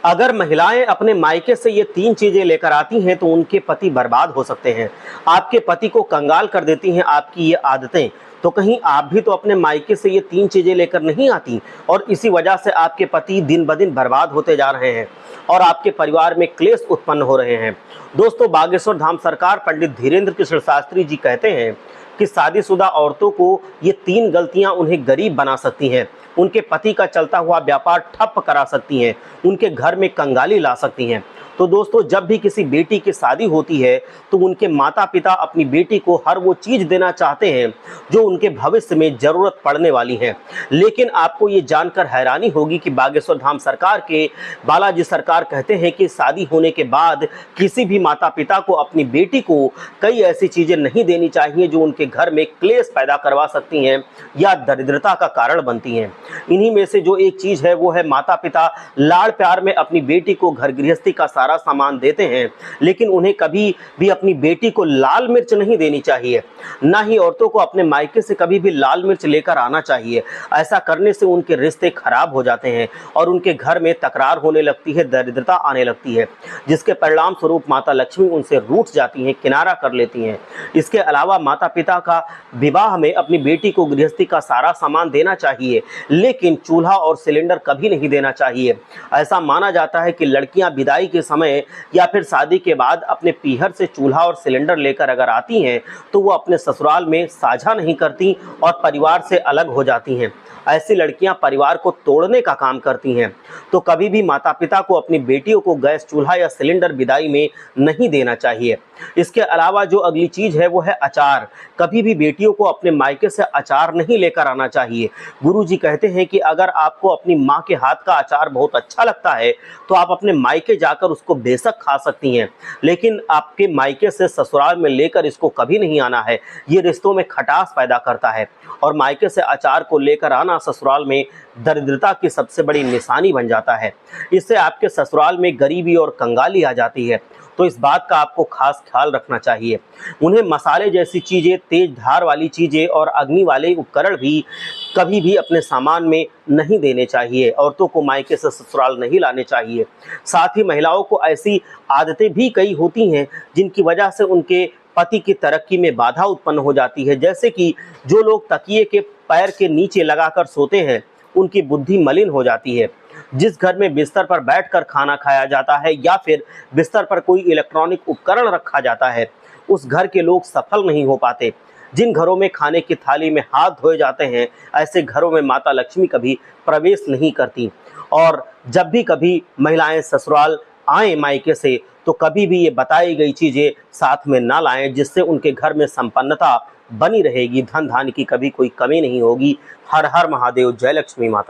अगर महिलाएं अपने मायके से ये 3 चीजें लेकर आती हैं तो उनके पति बर्बाद हो सकते हैं। आपके पति को कंगाल कर देती हैं आपकी ये आदतें। तो कहीं आप भी तो अपने मायके से ये 3 चीजें लेकर नहीं आती और इसी वजह से आपके पति दिन ब दिन बर्बाद होते जा रहे हैं और आपके परिवार में क्लेश उत्पन्न हो रहे हैं। दोस्तों, बागेश्वर धाम सरकार पंडित धीरेन्द्र कृष्ण शास्त्री जी कहते हैं कि शादीशुदा औरतों को ये 3 गलतियां उन्हें गरीब बना सकती हैं, उनके पति का चलता हुआ व्यापार ठप करा सकती हैं, उनके घर में कंगाली ला सकती हैं। तो दोस्तों, जब भी किसी बेटी की शादी होती है तो उनके माता पिता अपनी बेटी को हर वो चीज़ देना चाहते हैं जो उनके भविष्य में ज़रूरत पड़ने वाली है। लेकिन आपको ये जानकर हैरानी होगी कि बागेश्वर धाम सरकार के बालाजी सरकार कहते हैं कि शादी होने के बाद किसी भी माता पिता को अपनी बेटी को कई ऐसी चीज़ें नहीं देनी चाहिए जो उनके घर में क्लेश पैदा करवा सकती हैं या दरिद्रता का कारण बनती हैं। इन्हीं में से जो एक चीज़ है वो है माता पिता लाड़ प्यार में अपनी बेटी को घर गृहस्थी का सारा सामान देते हैं, लेकिन उन्हें कभी भी अपनी बेटी को लाल मिर्च नहीं देनी चाहिए। ना ही औरतों को अपने मायके से कभी भी लाल मिर्च लेकर आना चाहिए। ऐसा करने से उनके रिश्ते खराब हो जाते हैं और उनके घर में तकरार होने लगती है, दरिद्रता आने लगती है, जिसके परिणाम स्वरूप माता लक्ष्मी उनसे रूठ जाती हैं, किनारा कर लेती हैं। इसके अलावा माता पिता का विवाह में अपनी बेटी को गृहस्थी का सारा सामान देना चाहिए, लेकिन चूल्हा और सिलेंडर कभी नहीं देना चाहिए। ऐसा माना जाता है कि लड़कियां विदाई के समय या फिर शादी के बाद अपने पीहर से चूल्हा और सिलेंडर लेकर अगर आती हैं तो वो अपने ससुराल में साझा नहीं करती और परिवार से अलग हो जाती हैं। ऐसी लड़कियां परिवार को तोड़ने का काम करती हैं। तो कभी भी माता पिता को अपनी बेटियों को गैस चूल्हा या सिलेंडर विदाई में नहीं देना चाहिए। इसके अलावा जो अगली चीज़ है वो है अचार। कभी भी बेटियों को अपने मायके से अचार नहीं लेकर आना चाहिए। गुरुजी कहते हैं कि अगर आपको अपनी माँ के हाथ का अचार बहुत अच्छा लगता है तो आप अपने मायके जाकर उसको बेशक खा सकती हैं, लेकिन आपके मायके से ससुराल में लेकर इसको कभी नहीं आना है। ये रिश्तों में खटास पैदा करता है और मायके से अचार को लेकर आना ससुराल में दरिद्रता की सबसे बड़ी निशानी बन जाता है। इससे आपके ससुराल में गरीबी और कंगाली आ जाती है। तो इस बात का आपको खास ख्याल रखना चाहिए। उन्हें मसाले जैसी चीज़ें, तेज धार वाली चीज़ें और अग्नि वाले उपकरण भी कभी भी अपने सामान में नहीं देने चाहिए। औरतों को मायके से ससुराल नहीं लाने चाहिए। साथ ही महिलाओं को ऐसी आदतें भी कई होती हैं जिनकी वजह से उनके पति की तरक्की में बाधा उत्पन्न हो जाती है। जैसे कि जो लोग तकिए के पैर के नीचे लगाकर सोते हैं उनकी बुद्धि मलिन हो जाती है। जिस घर में बिस्तर पर बैठकर खाना खाया जाता है या फिर बिस्तर पर कोई इलेक्ट्रॉनिक उपकरण रखा जाता है, उस घर के लोग सफल नहीं हो पाते। जिन घरों में खाने की थाली में हाथ धोए जाते हैं, ऐसे घरों में माता लक्ष्मी कभी प्रवेश नहीं करती। और जब भी कभी महिलाएं ससुराल आएँ मायके से तो कभी भी ये बताई गई चीज़ें साथ में ना लाएं, जिससे उनके घर में संपन्नता बनी रहेगी, धन धान्य की कभी कोई कमी नहीं होगी। हर हर महादेव, जय लक्ष्मी माता।